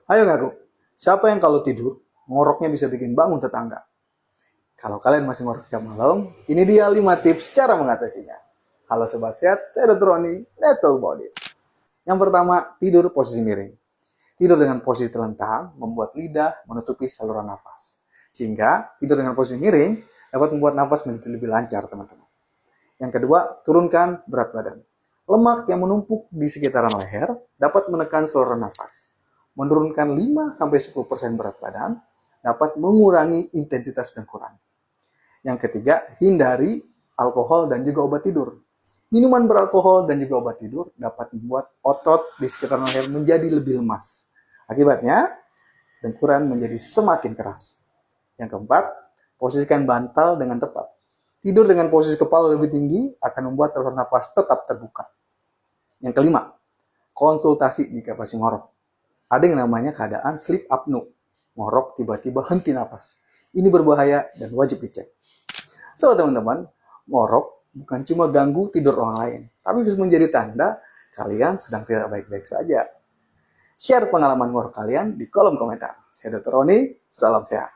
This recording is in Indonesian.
Ayo ngaku, siapa yang kalau tidur, ngoroknya bisa bikin bangun tetangga? Kalau kalian masih ngorok setiap malam, ini dia 5 tips cara mengatasinya. Halo Sobat Sehat, saya Dr. Roni, let's talk about it. Yang pertama, tidur posisi miring. Tidur dengan posisi telentang membuat lidah menutupi saluran nafas. Sehingga tidur dengan posisi miring dapat membuat nafas menjadi lebih lancar, teman-teman. Yang kedua, turunkan berat badan. Lemak yang menumpuk di sekitaran leher dapat menekan saluran nafas. Menurunkan 5-10% berat badan dapat mengurangi intensitas dengkuran. Yang ketiga, hindari alkohol dan juga obat tidur. Minuman beralkohol dan juga obat tidur dapat membuat otot di sekitar leher menjadi lebih lemas. Akibatnya, dengkuran menjadi semakin keras. Yang keempat, posisikan bantal dengan tepat. Tidur dengan posisi kepala lebih tinggi akan membuat saluran nafas tetap terbuka. Yang kelima, konsultasi jika masih ngorok. Ada yang namanya keadaan sleep apnea. Ngorok tiba-tiba henti nafas. Ini berbahaya dan wajib dicek. So teman-teman, ngorok bukan cuma ganggu tidur orang lain, tapi bisa menjadi tanda kalian sedang tidak baik-baik saja. Share pengalaman ngorok kalian di kolom komentar. Saya Dr. Roni, salam sehat.